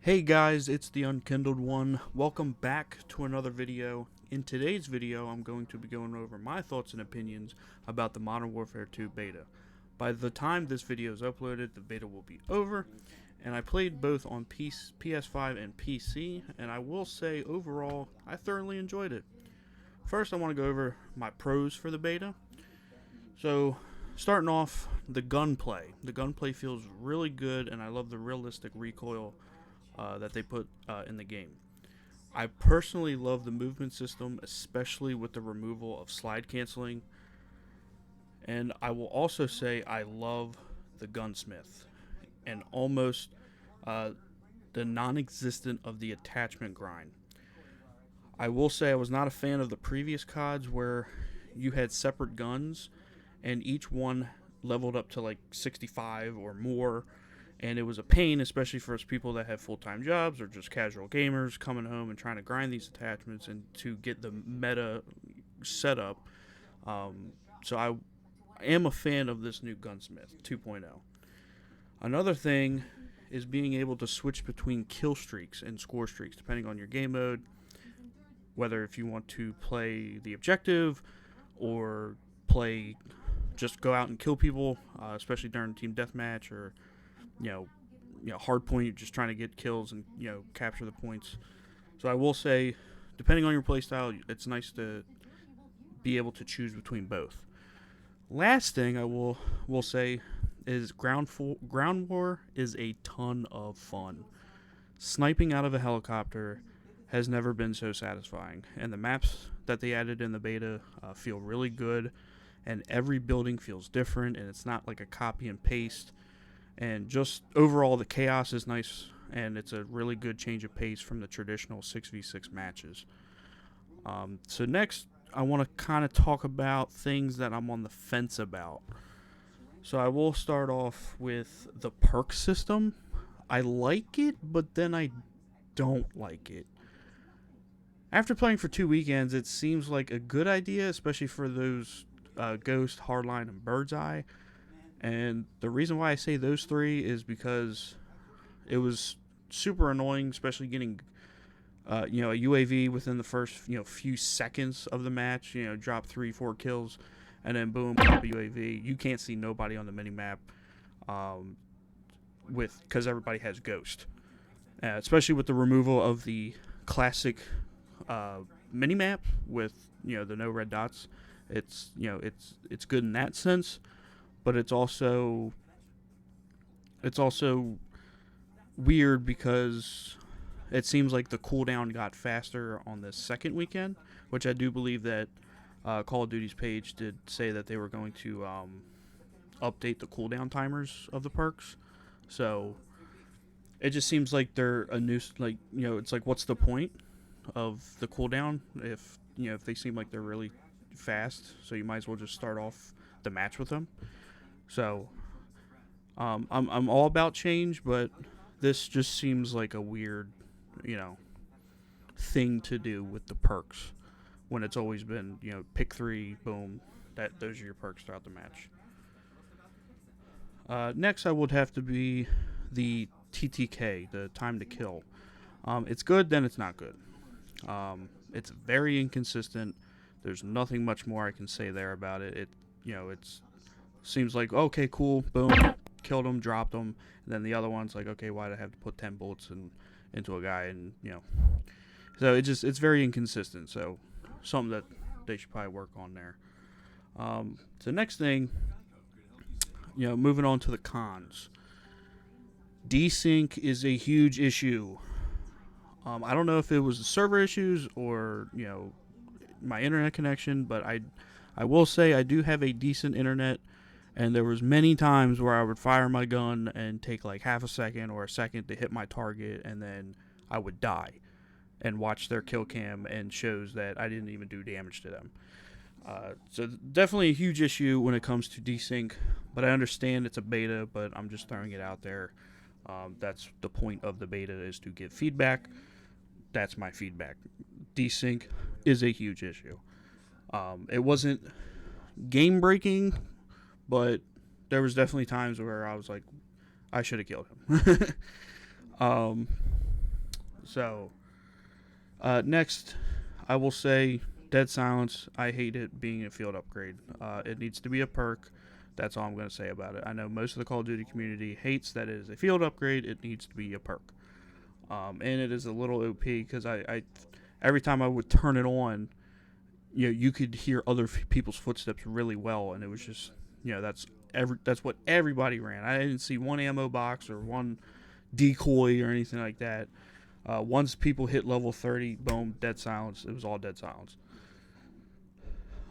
Hey guys, it's the Unkindled One. Welcome back to another video. In today's video, I'm going to be going over my thoughts and opinions about the Modern Warfare 2 beta. By the time this video is uploaded, the beta will be over, and I played both on PS5 and PC, and I will say overall, I thoroughly enjoyed it. First, I want to go over my pros for the beta. So, starting off, the gunplay. The gunplay feels really good, and I love the realistic recoil that they put in the game. I personally love the movement system, especially with the removal of slide canceling. And I will also say I love the gunsmith and almost the non-existent of the attachment grind. I will say I was not a fan of the previous CODs where you had separate guns and each one leveled up to like 65 or more. And it was a pain, especially for us people that have full-time jobs or just casual gamers coming home and trying to grind these attachments and to get the meta set up. So I am a fan of this new Gunsmith 2.0. Another thing is being able to switch between kill streaks and score streaks depending on your game mode. Whether if you want to play the objective or play just go out and kill people, especially during team deathmatch or hard point, you're just trying to get kills and capture the points. So I will say, depending on your playstyle, it's nice to be able to choose between both. Last thing I will say is ground war is a ton of fun. Sniping out of a helicopter has never been so satisfying, and the maps that they added in the beta feel really good, and every building feels different, and it's not like a copy and paste. And just overall, the chaos is nice, and it's a really good change of pace from the traditional 6v6 matches. So next, I want to kind of talk about things that I'm on the fence about. So I will start off with the perk system. I like it, but then I don't like it. After playing for 2 weekends, it seems like a good idea, especially for those Ghost, Hardline, and Bird's Eye. And the reason why I say those three is because it was super annoying, especially getting a UAV within the first few seconds of the match. Drop 3-4 kills, and then boom, pop a UAV. You can't see nobody on the minimap, because everybody has Ghost. Especially with the removal of the classic minimap with the no red dots. It's good in that sense. But it's also weird because it seems like the cooldown got faster on the second weekend, which I do believe that Call of Duty's page did say that they were going to update the cooldown timers of the perks. So it just seems like they're a new, it's like, what's the point of the cooldown if they seem like they're really fast? So you might as well just start off the match with them. So, I'm all about change, but this just seems like a weird, thing to do with the perks when it's always been, pick 3, boom, those are your perks throughout the match. Next, I would have to be the TTK, the time to kill. It's good, then it's not good. It's very inconsistent. There's nothing much more I can say there about it. It's seems like, okay, cool, boom, killed him, dropped him, and then the other one's like, okay, why did I have to put 10 bullets into a guy? And so it's very inconsistent. So something that they should probably work on there. So next thing, moving on to the cons. Desync is a huge issue. I don't know if it was the server issues or my internet connection, but I will say I do have a decent internet. And there was many times where I would fire my gun and take like half a second or a second to hit my target, and then I would die and watch their kill cam and shows that I didn't even do damage to them. So definitely a huge issue when it comes to desync, but I understand it's a beta, but I'm just throwing it out there. That's the point of the beta, is to get feedback. That's my feedback. Desync is a huge issue. It wasn't game breaking, but there was definitely times where I was like, I should have killed him. Next, I will say Dead Silence. I hate it being a field upgrade. It needs to be a perk. That's all I'm going to say about it. I know most of the Call of Duty community hates that it is a field upgrade. It needs to be a perk. And it is a little OP because I every time I would turn it on, you could hear other people's footsteps really well, and it was just, that's what everybody ran. I didn't see one ammo box or one decoy or anything like that. Once people hit level 30, boom, Dead Silence. It was all Dead Silence.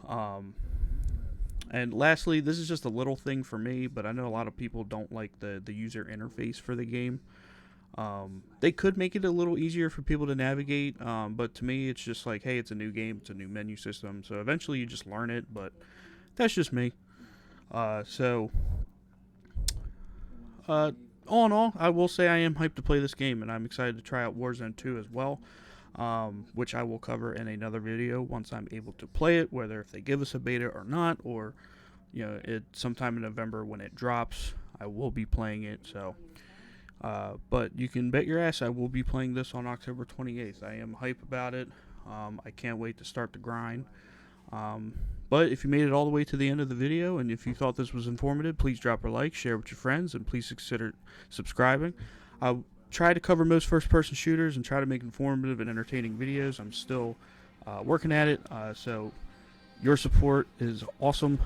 And lastly, this is just a little thing for me, but I know a lot of people don't like the user interface for the game. They could make it a little easier for people to navigate, but to me it's just like, hey, it's a new game, it's a new menu system, so eventually you just learn it, but that's just me. All in all, I will say I am hyped to play this game, and I'm excited to try out Warzone 2 as well, which I will cover in another video once I'm able to play it, whether if they give us a beta or not, or sometime in November when it drops, I will be playing it. So but you can bet your ass I will be playing this on October 28th. I am hype about it. I can't wait to start the grind. But if you made it all the way to the end of the video, and if you thought this was informative, please drop a like, share with your friends, and please consider subscribing. I'll try to cover most first-person shooters and try to make informative and entertaining videos. I'm still working at it, so your support is awesome.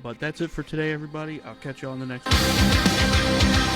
But that's it for today, everybody. I'll catch you on the next video.